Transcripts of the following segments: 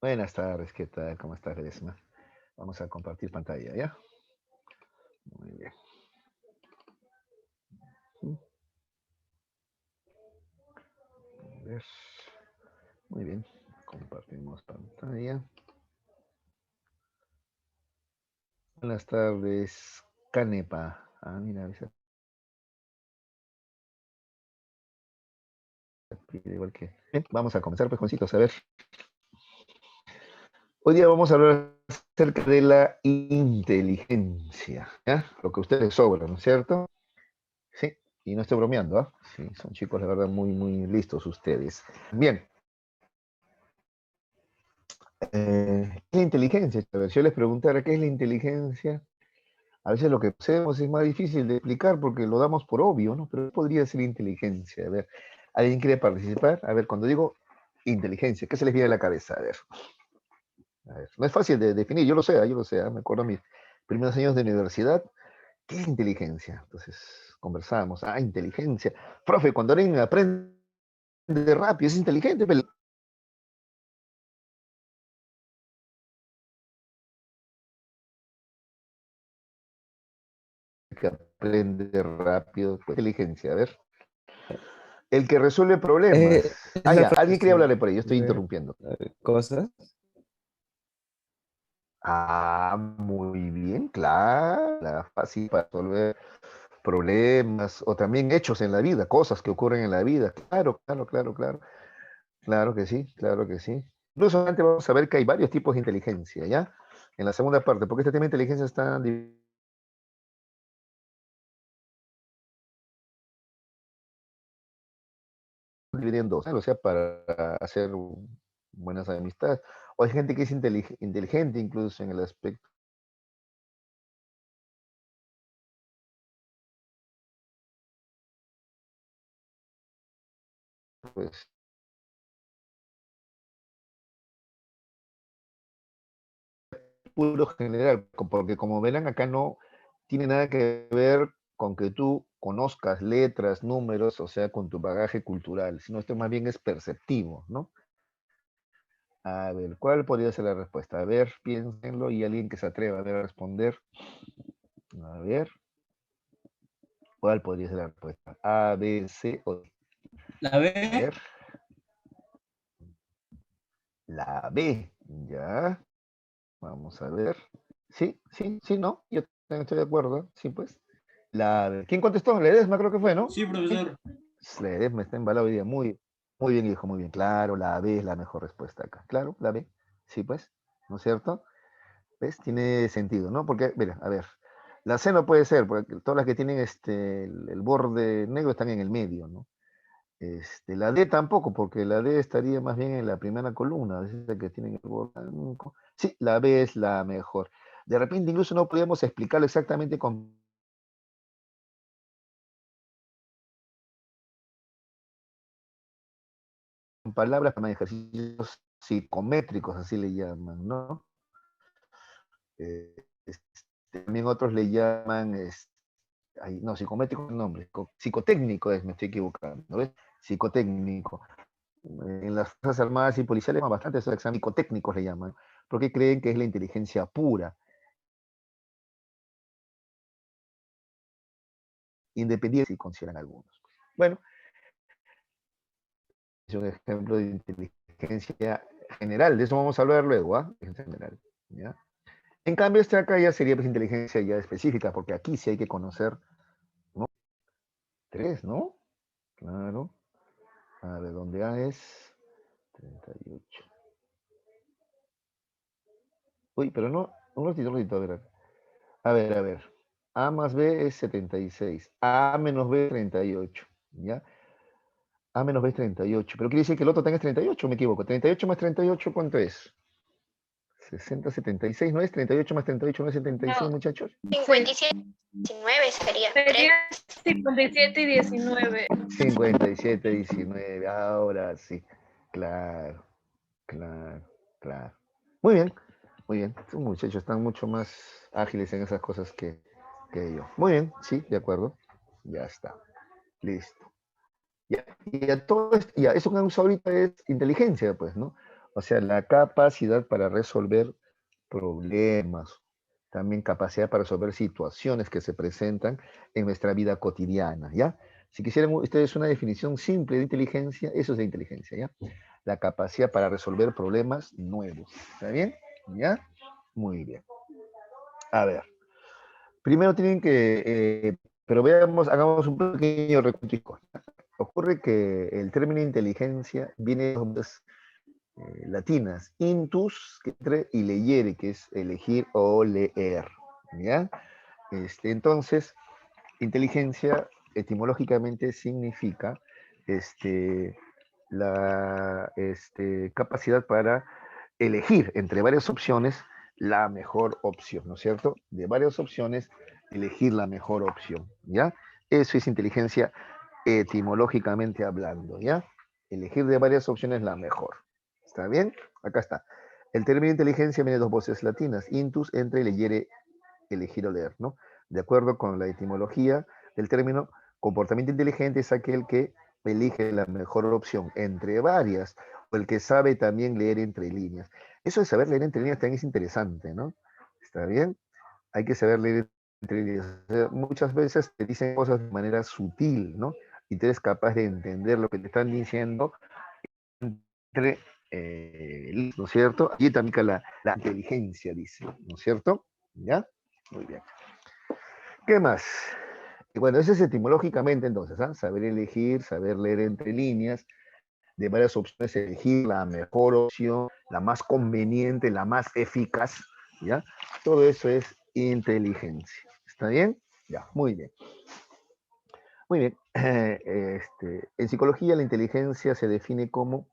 Buenas tardes, ¿qué tal? ¿Cómo estás, Ledesma? Vamos a compartir pantalla, ¿ya? Muy bien. A ver. Muy bien. Compartimos pantalla. Buenas tardes, Canepa. Ah, mira, igual que. Bien, vamos a comenzar, pues, Juancitos. A ver. Hoy día vamos a hablar acerca de la inteligencia, ¿ya? Lo que a ustedes sobra, ¿no es cierto? Sí, y no estoy bromeando, ¿ah? Sí, son chicos, la verdad, muy, muy listos ustedes. Bien, ¿qué es la inteligencia? A ver, si yo les preguntara qué es la inteligencia, a veces lo que hacemos es más difícil de explicar porque lo damos por obvio, ¿no? Pero ¿qué podría ser inteligencia? A ver, ¿alguien quiere participar? A ver, cuando digo inteligencia, ¿qué se les viene a la cabeza? A ver, no es fácil de definir, yo lo sé, ¿ah? Me acuerdo mis primeros años de universidad, ¿qué es inteligencia? Entonces conversábamos, inteligencia. Profe, cuando alguien aprende rápido, es inteligente, pero que aprende rápido, pues, inteligencia, a ver. El que resuelve problemas. Es la Ya, alguien quería fácil hablarle por ahí, yo estoy de interrumpiendo. cosas. Muy bien, claro, fácil para resolver problemas o también hechos en la vida, cosas que ocurren en la vida. Claro, claro, claro, claro. Claro que sí, claro que sí. Incluso antes vamos a ver que hay varios tipos de inteligencia, ¿ya? En la segunda parte, porque este tema de inteligencia está dividido en dos, ¿no? O sea, para hacer buenas amistades. O hay gente que es inteligente incluso en el aspecto, pues, puro general, porque como verán acá no tiene nada que ver con que tú conozcas letras, números, o sea, con tu bagaje cultural, sino esto más bien es perceptivo, ¿no? A ver, ¿cuál podría ser la respuesta? A ver, piénsenlo y alguien que se atreva a ver a responder. A ver, ¿cuál podría ser la respuesta? A, B, C o D. La A B, ver, la B, ya. Vamos a ver. Sí, sí, sí, no. Yo también estoy de acuerdo. Sí, pues. ¿Quién contestó? Ledesma creo que fue, ¿no? sí, Sí. profesor. Ledesma está embalado hoy día. Muy, muy bien, hijo, muy bien. Claro, la B es la mejor respuesta acá. Claro, la B. Sí, pues. ¿No es cierto? ¿Ves? Tiene sentido, ¿no? Porque, mira, a ver. La C no puede ser, porque todas las que tienen el borde negro están en el medio, ¿no? La D tampoco, porque la D estaría más bien en la primera columna, es la que tienen el borde blanco. Sí, la B es la mejor. De repente incluso no podíamos explicarlo exactamente con palabras, pero ejercicios psicométricos, así le llaman, ¿no? Eh, También otros le llaman, no, psicométrico es el nombre, psicotécnico es, me estoy equivocando, ¿ves? Psicotécnico. En las Fuerzas Armadas y Policiales llaman bastante esos exámenes psicotécnicos le llaman, porque creen que es la inteligencia pura, independiente si consideran algunos. Bueno, es un ejemplo de inteligencia general, de eso vamos a hablar luego, ¿ah? En general, ¿ya? En cambio, este acá ya sería pues, inteligencia ya específica, porque aquí sí hay que conocer, ¿no? Tres, ¿no? Claro. A ver, ¿dónde A es? 38. Uy, pero no, un ratito, a ver. A ver, a ver. A más B es 76. A menos B es 38. ¿Ya? A menos B es 38. Pero quiere decir que el otro también es 38, me equivoco. 38 más 38, ¿cuánto es? 60, 76, ¿no es? 38 más 38, ¿no es 76, No, muchachos? 57, 19 sería, Sería creo. 57 y 19. 57, 19. Ahora sí. Claro, claro, claro. Muy bien, muy bien. Estos muchachos están mucho más ágiles en esas cosas que yo. Muy bien, sí, de acuerdo. Ya está. Listo. Ya, y a todo esto, ya, eso que han usado ahorita es inteligencia, pues, ¿no? O sea, la capacidad para resolver problemas, también capacidad para resolver situaciones que se presentan en nuestra vida cotidiana, ¿ya? Si quisieran ustedes una definición simple de inteligencia, eso es de inteligencia, ¿ya? La capacidad para resolver problemas nuevos, ¿está bien? ¿Ya? Muy bien. A ver, primero tienen que, pero veamos, hagamos un pequeño recuento. Ocurre que el término inteligencia viene de dos latinas, intus, que entre, y leyere, que es elegir o leer, ¿ya? Entonces, inteligencia etimológicamente significa la capacidad para elegir entre varias opciones la mejor opción, ¿no es cierto? De varias opciones, elegir la mejor opción, ¿ya? Eso es inteligencia etimológicamente hablando, ¿ya? Elegir de varias opciones la mejor. ¿Está bien? Acá está. El término inteligencia viene de dos voces latinas, intus, entre, leyere, elegir o leer, ¿no? De acuerdo con la etimología del término, comportamiento inteligente es aquel que elige la mejor opción entre varias, o el que sabe también leer entre líneas. Eso de saber leer entre líneas también es interesante, ¿no? ¿Está bien? Hay que saber leer entre líneas. O sea, muchas veces te dicen cosas de manera sutil, ¿no? Y tú eres capaz de entender lo que te están diciendo entre, ¿no es cierto? Allí también la inteligencia, dice, ¿no es cierto? ¿Ya? Muy bien. ¿Qué más? Y bueno, ese es etimológicamente entonces, ¿ah? Saber elegir, saber leer entre líneas, de varias opciones, elegir la mejor opción, la más conveniente, la más eficaz, ¿ya? Todo eso es inteligencia. ¿Está bien? Ya, muy bien. Muy bien. En psicología la inteligencia se define como,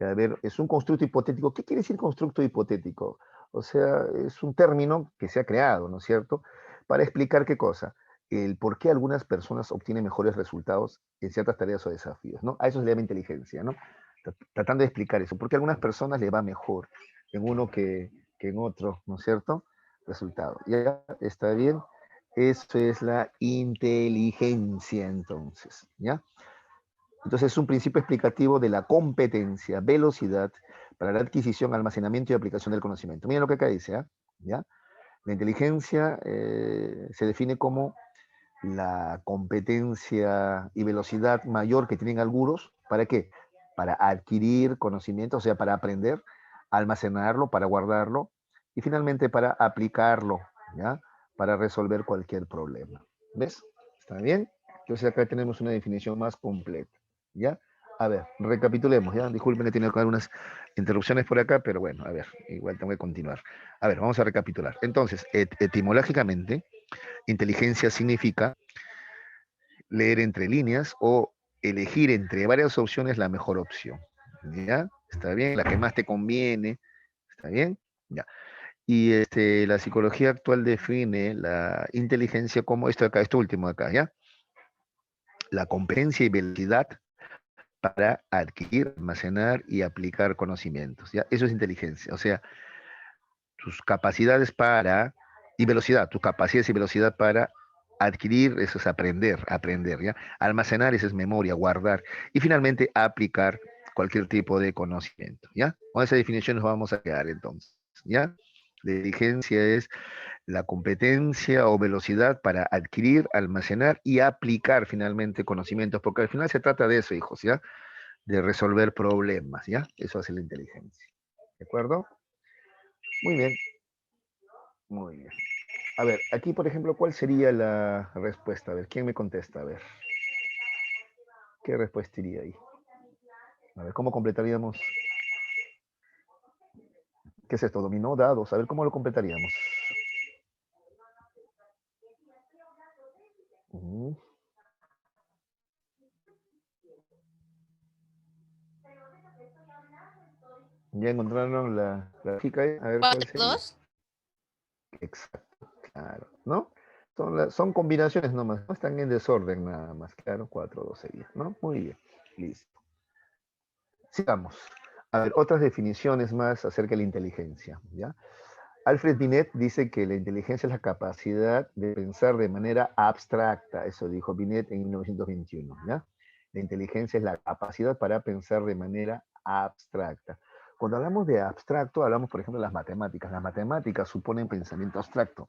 a ver, es un constructo hipotético. ¿Qué quiere decir constructo hipotético? O sea, es un término que se ha creado, ¿no es cierto? Para explicar qué cosa. El por qué algunas personas obtienen mejores resultados en ciertas tareas o desafíos, ¿no? A eso se le llama inteligencia, ¿no? Tratando de explicar eso. ¿Por qué a algunas personas le va mejor en uno que en otro, ¿no es cierto? Resultado. ¿Ya está bien? Eso es la inteligencia, entonces, ¿ya? Entonces es un principio explicativo de la competencia, velocidad para la adquisición, almacenamiento y aplicación del conocimiento. Miren lo que acá dice, ¿ah? ¿Ya? La inteligencia se define como la competencia y velocidad mayor que tienen algunos. ¿Para qué? Para adquirir conocimiento, o sea, para aprender, almacenarlo, para guardarlo y finalmente para aplicarlo, ¿ya? Para resolver cualquier problema. ¿Ves? ¿Está bien? Entonces acá tenemos una definición más completa, ¿ya? A ver, recapitulemos, ¿ya? Disculpen que tiene algunas interrupciones por acá, pero bueno, a ver, igual tengo que continuar. A ver, vamos a recapitular. Entonces, etimológicamente, inteligencia significa leer entre líneas o elegir entre varias opciones la mejor opción. ¿Ya? ¿Está bien? La que más te conviene. ¿Está bien? Ya. Y la psicología actual define la inteligencia como esto acá, esto último acá, ¿ya? La competencia y velocidad para adquirir, almacenar y aplicar conocimientos, ¿ya? Eso es inteligencia, o sea, tus capacidades para, y velocidad, tus capacidades y velocidad para adquirir, eso es aprender, ¿ya? Almacenar, eso es memoria, guardar, y finalmente aplicar cualquier tipo de conocimiento, ¿ya? Con esa definición nos vamos a quedar entonces, ¿ya? La inteligencia es la competencia o velocidad para adquirir, almacenar y aplicar finalmente conocimientos, porque al final se trata de eso, hijos, ¿ya? De resolver problemas, ¿ya? Eso hace la inteligencia, ¿de acuerdo? Muy bien, muy bien. A ver, aquí, por ejemplo, ¿cuál sería la respuesta? A ver, ¿quién me contesta? A ver, ¿qué respuesta iría ahí? A ver, ¿cómo completaríamos? ¿Qué es esto? Dominó, dados. A ver, ¿cómo lo completaríamos? Uh, ¿Ya encontraron la chica ahí? A ver, ¿cuál sería? 4-2. Exacto, claro, ¿no? Son combinaciones nomás, no están en desorden nada más, claro, 4, 2 sería, ¿no? Muy bien, listo. Sigamos. A ver, otras definiciones más acerca de la inteligencia, ¿ya? Alfred Binet dice que la inteligencia es la capacidad de pensar de manera abstracta. Eso dijo Binet en 1921, ¿ya? La inteligencia es la capacidad para pensar de manera abstracta. Cuando hablamos de abstracto, hablamos, por ejemplo, de las matemáticas. Las matemáticas suponen pensamiento abstracto.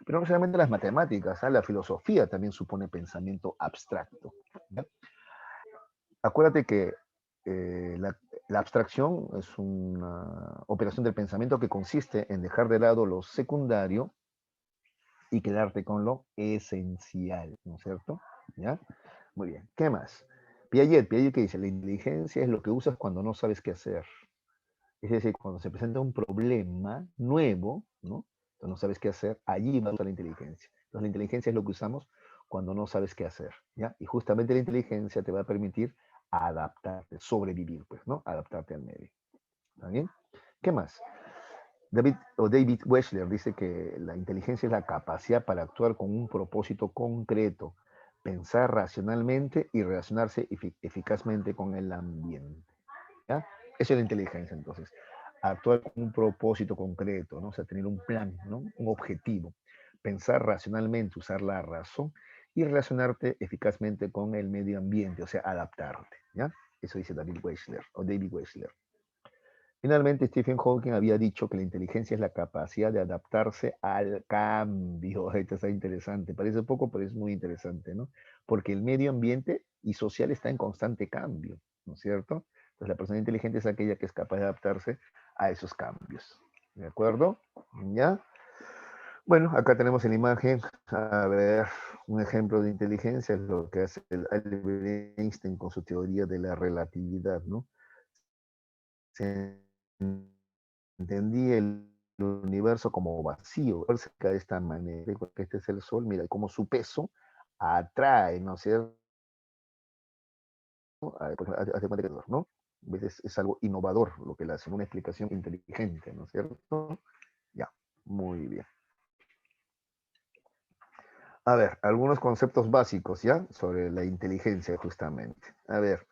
Pero no solamente las matemáticas, ¿ah? La filosofía también supone pensamiento abstracto. ¿Ya? Acuérdate que la abstracción es una operación del pensamiento que consiste en dejar de lado lo secundario y quedarte con lo esencial, ¿no es cierto? ¿Ya? Muy bien. ¿Qué más? Piaget que dice, la inteligencia es lo que usas cuando no sabes qué hacer. Es decir, cuando se presenta un problema nuevo, ¿no? Entonces no sabes qué hacer, allí va a usar la inteligencia. Entonces la inteligencia es lo que usamos cuando no sabes qué hacer, ¿ya? Y justamente la inteligencia te va a permitir adaptarte, sobrevivir, pues, ¿no? Adaptarte al medio. ¿Está bien? ¿Qué más? David Wechsler dice que la inteligencia es la capacidad para actuar con un propósito concreto, pensar racionalmente y relacionarse eficazmente con el ambiente. ¿Ya? Eso es la inteligencia, entonces. Actuar con un propósito concreto, ¿no? O sea, tener un plan, ¿no? Un objetivo. Pensar racionalmente, usar la razón y relacionarte eficazmente con el medio ambiente, o sea, adaptarte, ¿ya? Eso dice David Wechsler o David Wechsler. Finalmente, Stephen Hawking había dicho que la inteligencia es la capacidad de adaptarse al cambio. Esto está interesante. Parece poco, pero es muy interesante, ¿no? Porque el medio ambiente y social está en constante cambio, ¿no es cierto? Entonces, la persona inteligente es aquella que es capaz de adaptarse a esos cambios. ¿De acuerdo? ¿Ya? Bueno, acá tenemos en la imagen, a ver, un ejemplo de inteligencia, es lo que hace el Albert Einstein con su teoría de la relatividad, ¿no? Se entendía el universo como vacío, de esta manera, porque este es el Sol, mira cómo su peso atrae, ¿no es cierto? Hace cuenta que ¿no? Es algo innovador lo que le hace, una explicación inteligente, ¿no es cierto? Ya, muy bien. A ver, algunos conceptos básicos, ¿ya? Sobre la inteligencia, justamente. A ver,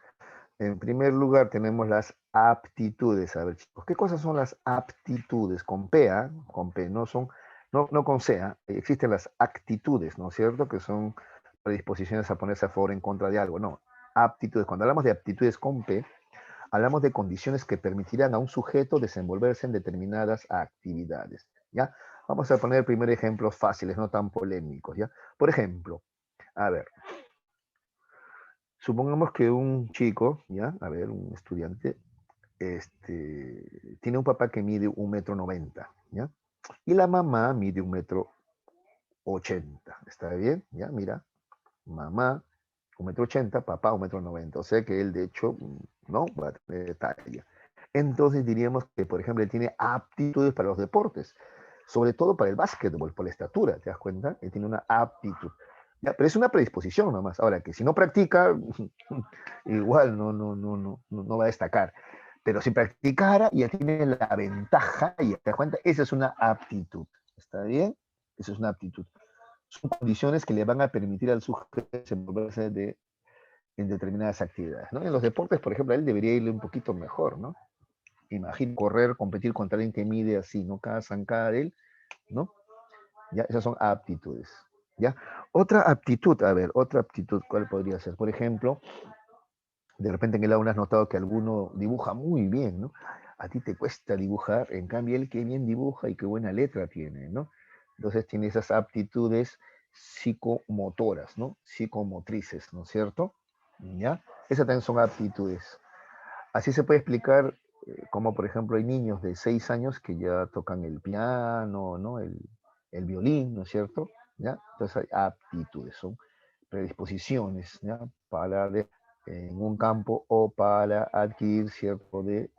en primer lugar tenemos las aptitudes. A ver, chicos, ¿qué cosas son las aptitudes? Con P, ¿ah? Con P, no son, no con C, ¿ah? Existen las actitudes, ¿no es cierto? Que son predisposiciones a ponerse a favor o en contra de algo. No, aptitudes. Cuando hablamos de aptitudes con P, hablamos de condiciones que permitirán a un sujeto desenvolverse en determinadas actividades, ¿ya? Vamos a poner primer ejemplos fáciles, no tan polémicos, ¿ya? Por ejemplo, a ver, supongamos que un chico, ¿ya? A ver, un estudiante, tiene un papá que mide 1,90 m, ¿ya? Y la mamá mide 1,80 m, ¿está bien? ¿Ya? Mira, mamá, 1,80 m, papá, 1,90 m, o sea que él, de hecho, no va a tener talla. Entonces diríamos que, por ejemplo, él tiene aptitudes para los deportes, sobre todo para el básquetbol, por la estatura, ¿te das cuenta? Él tiene una aptitud. Ya, pero es una predisposición nomás. Ahora, que si no practica, igual no va a destacar. Pero si practicara, ya tiene la ventaja, y te das cuenta, esa es una aptitud. ¿Está bien? Esa es una aptitud. Son condiciones que le van a permitir al sujeto desenvolverse en determinadas actividades, ¿no? En los deportes, por ejemplo, a él debería irle un poquito mejor, ¿no? Imagina correr, competir contra alguien que mide así, ¿no? Cada zancada de él, ¿no? Ya, esas son aptitudes, ¿ya? Otra aptitud, a ver, otra aptitud, ¿cuál podría ser? Por ejemplo, de repente en el aula has notado que alguno dibuja muy bien, ¿no? A ti te cuesta dibujar, en cambio él qué bien dibuja y qué buena letra tiene, ¿no? Entonces tiene esas aptitudes psicomotoras, ¿no? Psicomotrices, ¿no es cierto? ¿Ya? Esas también son aptitudes. Así se puede explicar como, por ejemplo, hay niños de 6 años que ya tocan el piano, ¿no? El violín, ¿no es cierto? ¿Ya? Entonces hay aptitudes, son predisposiciones, ¿ya? Para en un campo o para adquirir cierto de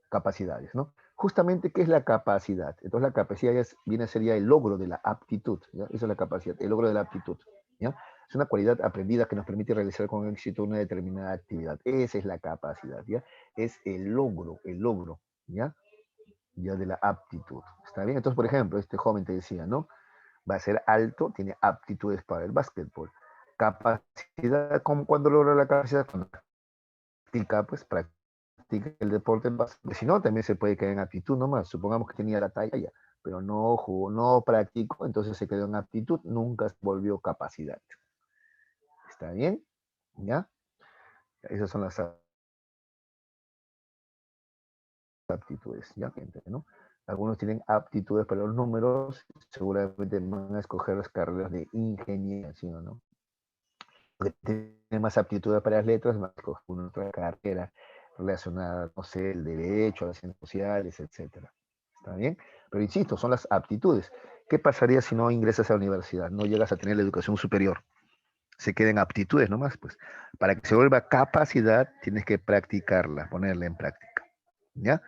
capacidades, ¿no? Justamente, ¿qué es la capacidad? Entonces la capacidad viene a ser ya el logro de la aptitud, ¿ya? Esa es la capacidad, el logro de la aptitud, ¿ya? Es una cualidad aprendida que nos permite realizar con éxito una determinada actividad. Esa es la capacidad, ¿ya? Es el logro, ¿ya? Ya de la aptitud. ¿Está bien? Entonces, por ejemplo, este joven te decía, ¿no? Va a ser alto, tiene aptitudes para el básquetbol. Capacidad, como cuando logra la capacidad, cuando practica, pues practica el deporte en básquetbol. Si no, también se puede quedar en aptitud nomás. Supongamos que tenía la talla, pero no jugó, no practicó, entonces se quedó en aptitud, nunca se volvió capacidad. ¿Está bien? ¿Ya? Esas son las aptitudes, ¿ya, gente, no? Algunos tienen aptitudes para los números, seguramente van a escoger las carreras de ingeniería, ¿sí o no? Porque tienen más aptitudes para las letras, van a escoger una otra carrera relacionada, no sé, el derecho, las ciencias sociales, etcétera. ¿Está bien? Pero insisto, son las aptitudes. ¿Qué pasaría si no ingresas a la universidad? No llegas a tener la educación superior. Se queden aptitudes nomás, pues. Para que se vuelva capacidad, tienes que practicarla, ponerla en práctica. ¿Ya?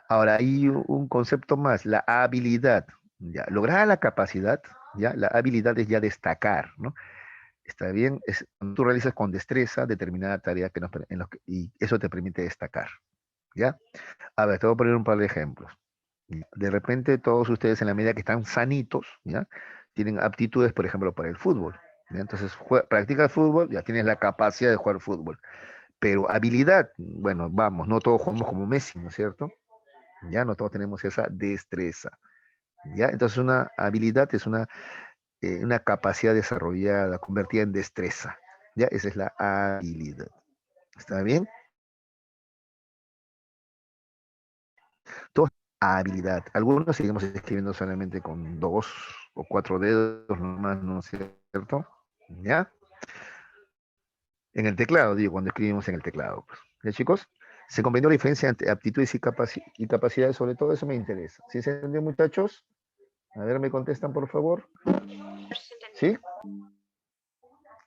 Ahora, hay un concepto más, la habilidad. ¿Ya? Lograr la capacidad, ¿ya? La habilidad es ya destacar, ¿no? Está bien, es, cuando tú realizas con destreza determinada tarea y eso te permite destacar. ¿Ya? A ver, te voy a poner un par de ejemplos. De repente todos ustedes en la medida que están sanitos, ¿ya? Tienen aptitudes, por ejemplo, para el fútbol. ¿Ya? Entonces, practica el fútbol, ya tienes la capacidad de jugar fútbol. Pero habilidad, bueno, vamos, no todos jugamos como Messi, ¿no es cierto? Ya no todos tenemos esa destreza. ¿Ya? Entonces, una habilidad es una capacidad desarrollada, convertida en destreza. ¿Ya? Esa es la habilidad. ¿Está bien? Todos habilidad. Algunos seguimos escribiendo solamente con 2 o 4 dedos nomás, ¿no es cierto? ¿Ya? En el teclado, digo, cuando escribimos en el teclado. Pues. ¿Ya, chicos? ¿Se comprendió la diferencia entre aptitudes y capacidades? Sobre todo eso me interesa. ¿Sí se entendió, muchachos? A ver, me contestan, por favor. ¿Sí?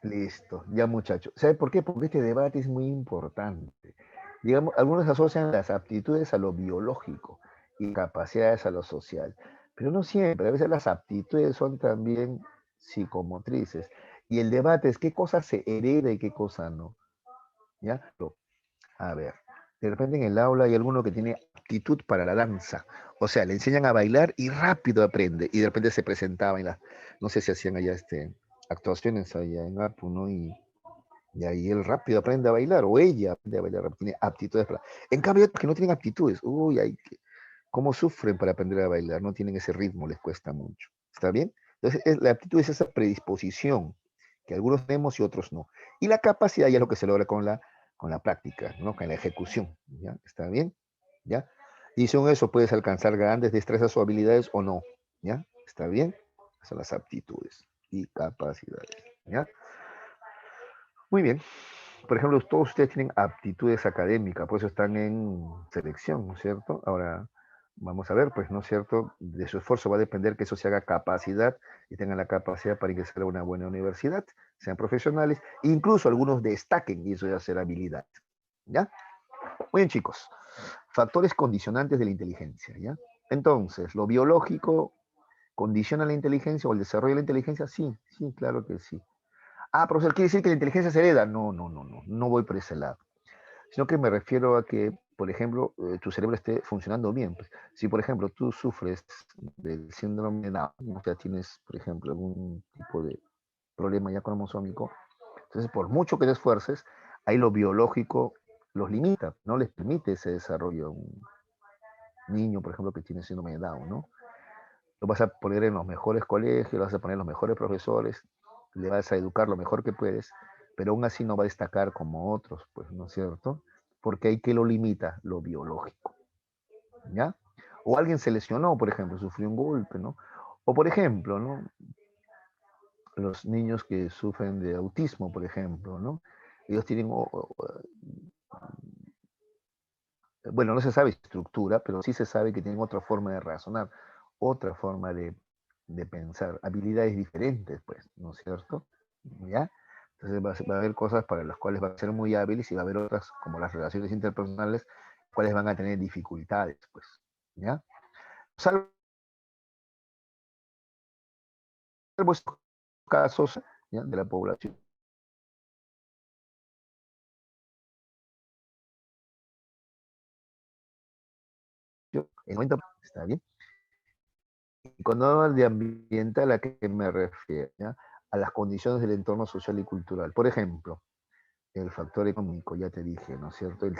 Listo, ya, muchachos. ¿Sabe por qué? Porque este debate es muy importante. Digamos, algunos asocian las aptitudes a lo biológico y capacidades a lo social, pero no siempre. A veces las aptitudes son también psicomotrices. Y el debate es qué cosa se hereda y qué cosa no. ¿Ya? A ver, de repente en el aula hay alguno que tiene aptitud para la danza. O sea, le enseñan a bailar y rápido aprende. Y de repente se presentaba en la, no sé si hacían allá actuaciones allá en APU, ¿no? Y ahí él rápido aprende a bailar, o ella aprende a bailar, tiene aptitudes para... En cambio, otros que no tienen aptitudes, uy, cómo sufren para aprender a bailar, no tienen ese ritmo, les cuesta mucho. ¿Está bien? Entonces, la aptitud es esa predisposición que algunos tenemos y otros no. Y la capacidad ya es lo que se logra con la práctica, ¿no? Con la ejecución, ¿ya? ¿Está bien? ¿Ya? Y según eso puedes alcanzar grandes destrezas o habilidades o no, ¿ya? ¿Está bien? Esas son las aptitudes y capacidades, ¿ya? Muy bien. Por ejemplo, todos ustedes tienen aptitudes académicas, por eso están en selección, ¿no es cierto? Ahora, vamos a ver, pues, ¿no es cierto? De su esfuerzo va a depender que eso se haga capacidad y tengan la capacidad para ingresar a una buena universidad, sean profesionales, incluso algunos destaquen y eso ya será habilidad, ¿ya? Muy bien, chicos. Factores condicionantes de la inteligencia, ¿ya? Entonces, ¿lo biológico condiciona la inteligencia o el desarrollo de la inteligencia? Sí, sí, claro que sí. Ah, profesor, ¿quiere decir que la inteligencia se hereda? No, no, no, no, no voy por ese lado. Sino que me refiero a que, por ejemplo, tu cerebro esté funcionando bien. Pues, si, por ejemplo, tú sufres del síndrome de Down, o sea, tienes, por ejemplo, algún tipo de problema ya cromosómico, entonces, por mucho que te esfuerces, ahí lo biológico los limita, no les permite ese desarrollo a un niño, por ejemplo, que tiene síndrome de Down, ¿no? Lo vas a poner en los mejores colegios, lo vas a poner en los mejores profesores, le vas a educar lo mejor que puedes, pero aún así no va a destacar como otros, pues, ¿no es cierto? Porque hay que lo limita, lo biológico, ¿ya? O alguien se lesionó, por ejemplo, sufrió un golpe, ¿no? O, por ejemplo, ¿no? Los niños que sufren de autismo, por ejemplo, ¿no? Ellos tienen, bueno, no se sabe estructura, pero sí se sabe que tienen otra forma de razonar, otra forma de pensar, habilidades diferentes, pues, ¿no es cierto? ¿Ya? Entonces va a haber cosas para las cuales van a ser muy hábiles y va a haber otras, como las relaciones interpersonales, cuales van a tener dificultades, pues, ¿ya? Salvo estos casos, ¿ya? De la población. El 90% está bien. Y cuando hablo de ambiental, ¿a qué me refiero? ¿Ya? A las condiciones del entorno social y cultural. Por ejemplo, el factor económico, ya te dije, ¿no es cierto? El